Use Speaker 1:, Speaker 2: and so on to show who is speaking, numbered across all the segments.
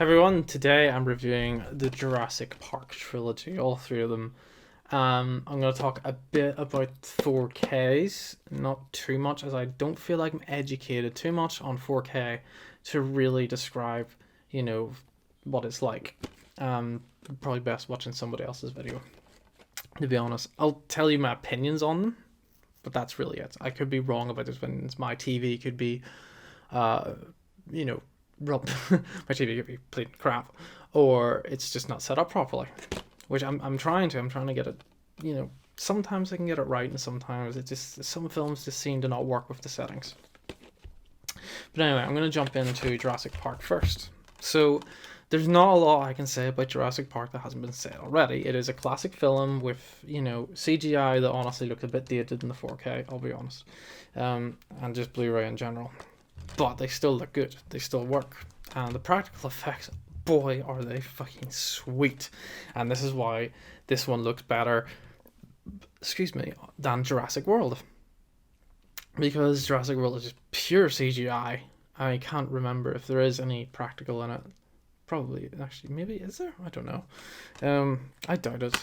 Speaker 1: Hi everyone, today I'm reviewing the Jurassic Park trilogy, all three of them. I'm going to talk a bit about 4Ks, not too much, as I don't feel like I'm educated too much on 4K to really describe, you know, what it's like. Probably best watching somebody else's video, to be honest. I'll tell you my opinions on them, but that's really it. I could be wrong about those opinions. My TV could be uh, you know, rub my TV could be complete crap, or it's just not set up properly. Which I'm trying to. I'm trying to get it. Sometimes I can get it right, and sometimes some films just seem to not work with the settings. But anyway, I'm gonna jump into Jurassic Park first. So. There's not a lot I can say about Jurassic Park that hasn't been said already. It is a classic film with, CGI that honestly looked a bit dated in the 4K, I'll be honest. And just Blu-ray in general. But they still look good. They still work. And the practical effects, boy, are they fucking sweet. And this is why this one looks better, than Jurassic World. Because Jurassic World is just pure CGI. I can't remember if there is any practical in it. Probably, actually, maybe is there? I don't know. I doubt it.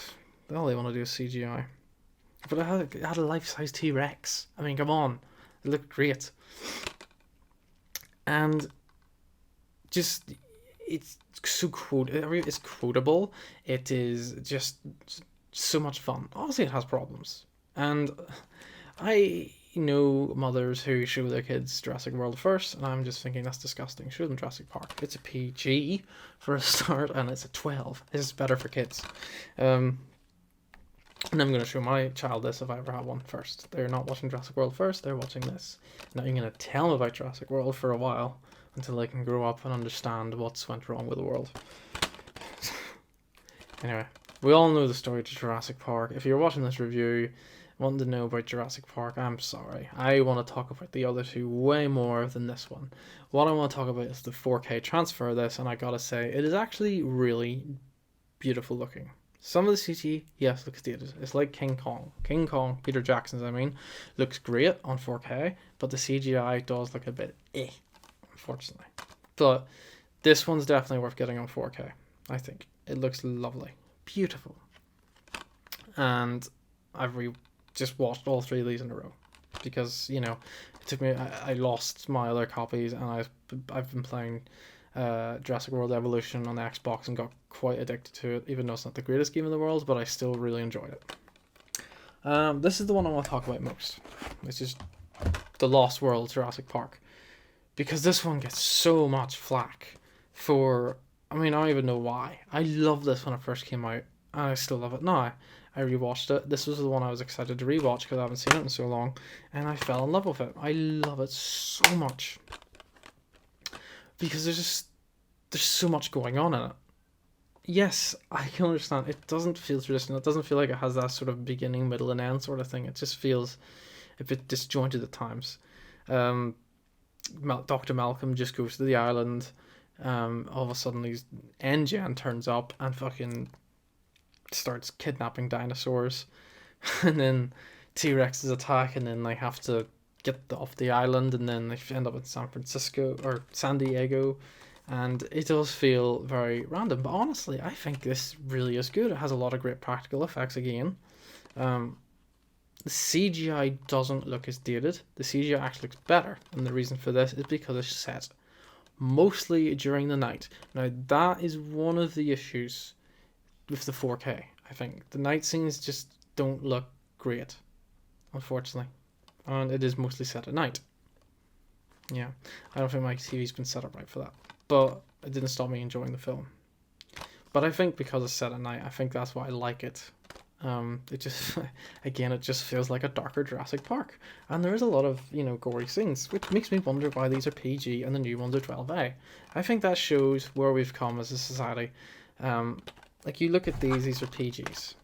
Speaker 1: All they want to do is CGI. But it had a life-size T-Rex. I mean, come on. It looked great. And just, it's it's quotable. It is just so much fun. Obviously, it has problems. And I know mothers who show their kids Jurassic World first, and I'm just thinking that's disgusting. Show them Jurassic Park. It's a PG for a start, and it's a 12. This is better for kids. And I'm going to show my child this if I ever have one first. They're not watching Jurassic World first, they're watching this. Now I'm going to tell them about Jurassic World for a while until they can grow up and understand what's went wrong with the world. Anyway, we all know the story to Jurassic Park. If you're watching this review, wanting to know about Jurassic Park, I'm sorry. I want to talk about the other two way more than this one. What I want to talk about is the 4K transfer of this, and I gotta say, it is actually really beautiful looking. Some of the CG, yes, looks dated. It's like King Kong. King Kong, Peter Jackson's, looks great on 4K, but the CGI does look a bit unfortunately. But this one's definitely worth getting on 4K, I think. It looks lovely. Beautiful. And I've just watched all three of these in a row because it took me. I lost my other copies, and I've been playing Jurassic World Evolution on the Xbox and got quite addicted to it. Even though it's not the greatest game in the world, but I still really enjoyed it. This is the one I want to talk about most. It's just the Lost World Jurassic Park, because this one gets so much flack for. I don't even know why. I loved this when it first came out, and I still love it now. I rewatched it. This was the one I was excited to rewatch because I haven't seen it in so long, and I fell in love with it. I love it so much because there's so much going on in it. Yes, I can understand. It doesn't feel traditional. It doesn't feel like it has that sort of beginning, middle, and end sort of thing. It just feels a bit disjointed at times. Dr. Malcolm just goes to the island. All of a sudden, these NGen turns up and fucking starts kidnapping dinosaurs, and then T-Rexes attack, and then they have to get off the island, and then they end up in San Francisco or San Diego, and it does feel very random. But honestly, I think this really is good. It has a lot of great practical effects again. The CGI doesn't look as dated. The CGI actually looks better, and the reason for this is because it's set mostly during the night. Now that is one of the issues with the 4K. I think the night scenes just don't look great, unfortunately, and it is mostly set at night. Yeah, I don't think my TV's been set up right for that, but it didn't stop me enjoying the film. But I think because it's set at night, I think that's why I like it. It just, again, it just feels like a darker Jurassic Park, and there is a lot of gory scenes, which makes me wonder why these are PG and the new ones are 12A. I think that shows where we've come as a society. Like, you look at these are PGs,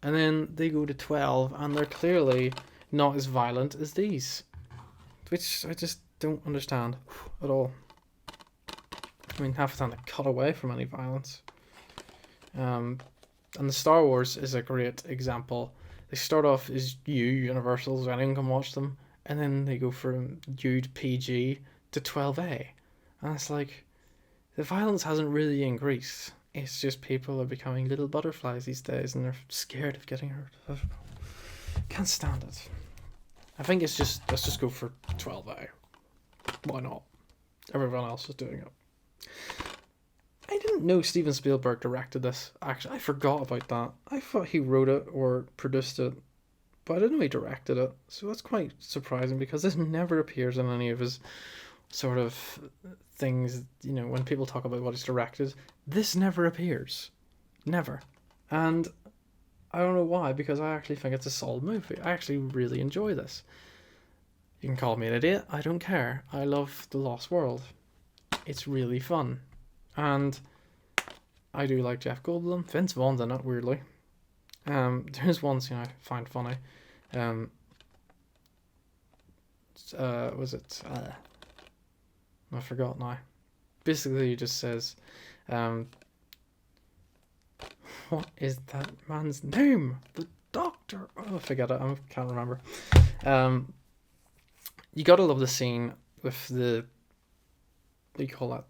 Speaker 1: and then they go to 12, and they're clearly not as violent as these, which I just don't understand at all. Half the time they cut away from any violence. And the Star Wars is a great example. They start off as Universal, so anyone can watch them, and then they go from PG to 12A, and it's like, The violence hasn't really increased. It's just people are becoming little butterflies these days, and they're scared of getting hurt. Can't stand it. I think it's just let's just go for 12A. Why not? Everyone else is doing it. I didn't know Steven Spielberg directed this. Actually, I forgot about that. I thought he wrote it or produced it, but I didn't know he directed it. So that's quite surprising because this never appears in any of his sort of things. You know, when people talk about what he's directed, this never appears. Never. And I don't know why, because I actually think it's a solid movie. I actually really enjoy this. You can call me an idiot. I don't care. I love The Lost World. It's really fun. And I do like Jeff Goldblum. Vince Vaughn's in it, weirdly. There's one scene I find funny. Was it? I forgot now. Basically, he just says, what is that man's name? The doctor. Oh, forget it. I can't remember. You gotta love the scene with the, what do you call that,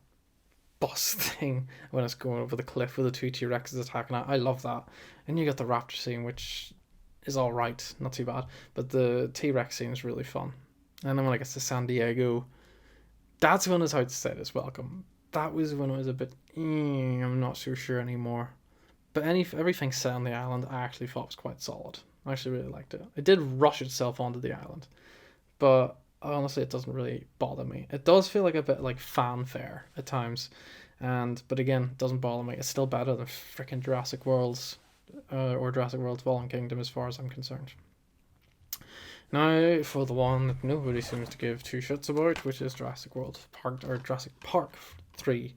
Speaker 1: bus thing when it's going over the cliff with the two T-Rexes attacking it. I love that. And you got the raptor scene, which is alright, not too bad. But the T-Rex scene is really fun. And then when it gets to San Diego, that's when his house is welcome. That was when it was a bit, I'm not so sure anymore. But everything set on the island I actually thought was quite solid. I actually really liked it. It did rush itself onto the island. But honestly, it doesn't really bother me. It does feel like a bit like fanfare at times. But again, it doesn't bother me. It's still better than freaking Jurassic World's or Jurassic World's Fallen Kingdom as far as I'm concerned. Now, for the one that nobody seems to give two shits about, which is Jurassic Park 3.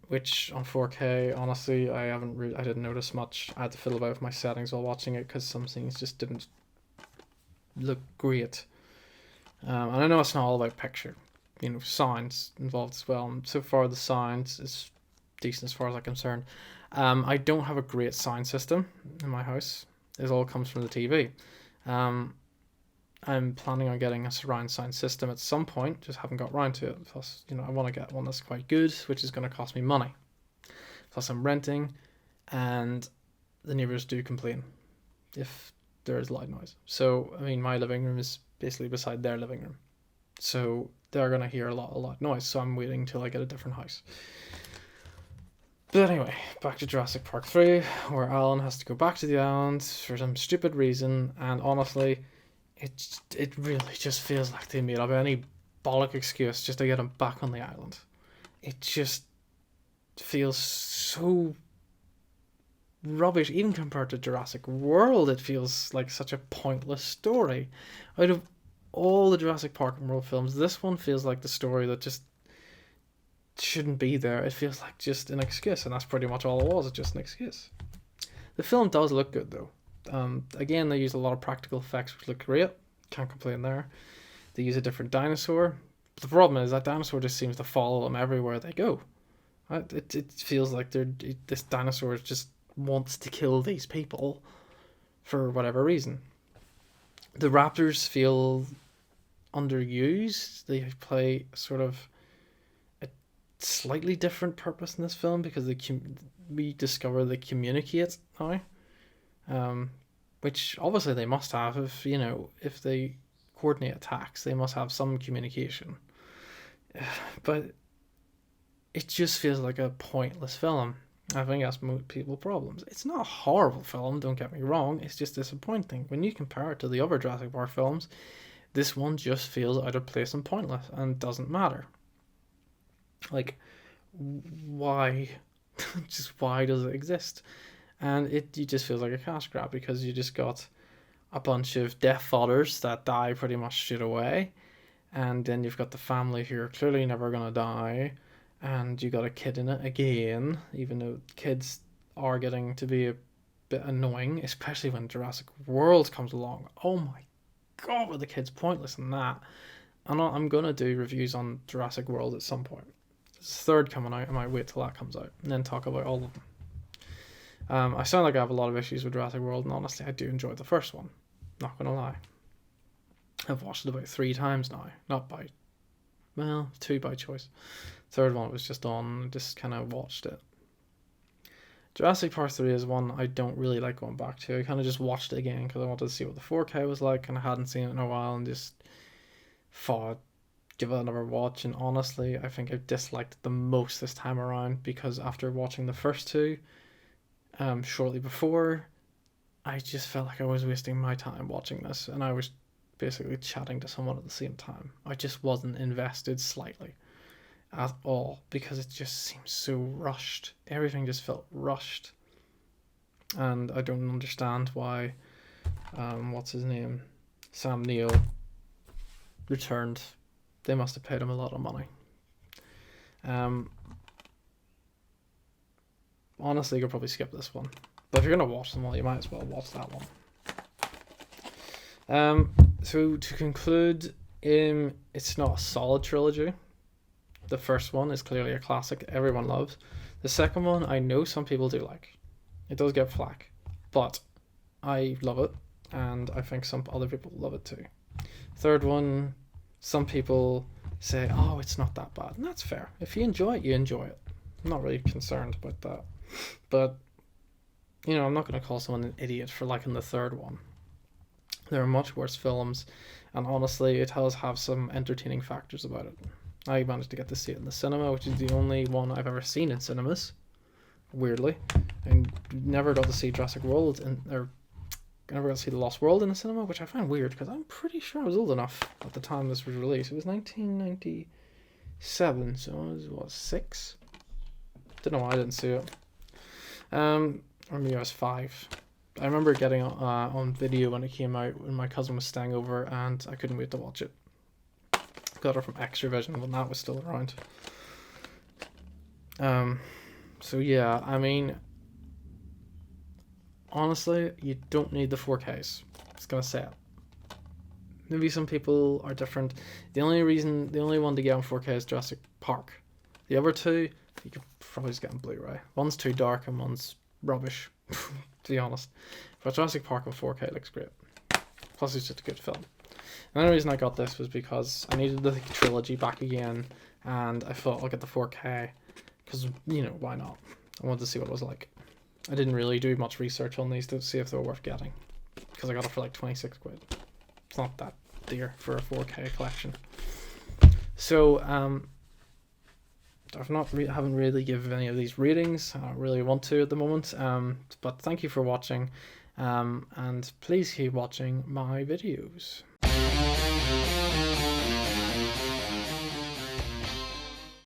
Speaker 1: Which on 4K, honestly, I didn't notice much. I had to fiddle about with my settings while watching it because some things just didn't look great. And I know it's not all about picture, sounds involved as well. And so far, the sound is decent as far as I'm concerned. I don't have a great sound system in my house. It all comes from the TV. I'm planning on getting a surround sound system at some point, just haven't got round to it. Plus, I want to get one that's quite good, which is going to cost me money. Plus, I'm renting, and the neighbours do complain if there is loud noise. So, my living room is basically beside their living room. So, they're going to hear a lot of loud noise, so I'm waiting till I get a different house. But anyway, back to Jurassic Park 3, where Alan has to go back to the island for some stupid reason, and honestly, it really just feels like they made up any bollock excuse just to get him back on the island. It just feels so rubbish, even compared to Jurassic World. It feels like such a pointless story. Out of all the Jurassic Park and World films, this one feels like the story that just shouldn't be there. It feels like just an excuse, and that's pretty much all it was. It's just an excuse. The film does look good though. Again, they use a lot of practical effects which look great. Can't complain there. They use a different dinosaur. But the problem is that dinosaur just seems to follow them everywhere they go. It feels like this dinosaur just wants to kill these people for whatever reason. The raptors feel underused. They play sort of a slightly different purpose in this film because we discover they communicate now. Which obviously they must have if they coordinate attacks, they must have some communication. But it just feels like a pointless film. I think that's most people's problems. It's not a horrible film, don't get me wrong, it's just disappointing. When you compare it to the other Jurassic Park films, this one just feels out of place and pointless and doesn't matter. Like, why? Just why does it exist? And it just feels like a cash grab because you just got a bunch of death fathers that die pretty much straight away. And then you've got the family who are clearly never going to die. And you got a kid in it again, even though kids are getting to be a bit annoying, especially when Jurassic World comes along. Oh my god, were the kids pointless in that. And I'm going to do reviews on Jurassic World at some point. There's a third coming out. I might wait till that comes out and then talk about all of them. I sound like I have a lot of issues with Jurassic World, and honestly, I do enjoy the first one. Not gonna lie. I've watched it about 3 times now. Not by, 2 by choice. Third one was just on, just kind of watched it. Jurassic Park 3 is one I don't really like going back to. I kind of just watched it again because I wanted to see what the 4K was like, and I hadn't seen it in a while, and just thought, give it another watch. And honestly, I think I disliked it the most this time around, because after watching the first two, shortly before, I just felt like I was wasting my time watching this, and I was basically chatting to someone at the same time. I just wasn't invested slightly at all, because it just seems so rushed. Everything just felt rushed, and I don't understand why what's his name, Sam Neill, returned. They must have paid him a lot of money. Honestly, you could probably skip this one, but if you're gonna watch them all, you might as well watch that one. So to conclude, it's not a solid trilogy. The first one is clearly a classic that everyone loves. The second one, I know some people do like. It does get flack, but I love it, and I think some other people love it too. Third one, some people say, oh, it's not that bad, and that's fair. If you enjoy it, you enjoy it. I'm not really concerned about that. But, you know, I'm not going to call someone an idiot for liking the third one. There are much worse films, and honestly, it does have some entertaining factors about it. I managed to get to see it in the cinema, which is the only one I've ever seen in cinemas, weirdly. And never got to see Jurassic World, or never got to see The Lost World in the cinema, which I find weird, because I'm pretty sure I was old enough at the time this was released. It was 1997, so I was, what, 6? Don't know why I didn't see it. Or maybe I was 5. I remember getting on video when it came out, when my cousin was staying over, and I couldn't wait to watch it. Got it from Extravision when that was still around. So yeah, I mean, honestly, you don't need the 4Ks. Just gonna say it. Maybe some people are different. The only one to get on 4K is Jurassic Park. The other two, you could probably just get on Blu-ray. One's too dark and one's rubbish, to be honest. But Jurassic Park on 4K looks great. Plus, it's just a good film. The only reason I got this was because I needed the trilogy back again, and I thought I'll get the 4K, because, you know, why not? I wanted to see what it was like. I didn't really do much research on these to see if they were worth getting, because I got it for like 26 quid. It's not that dear for a 4K collection. So, haven't really given any of these ratings. I don't really want to at the moment. But thank you for watching, and please keep watching my videos.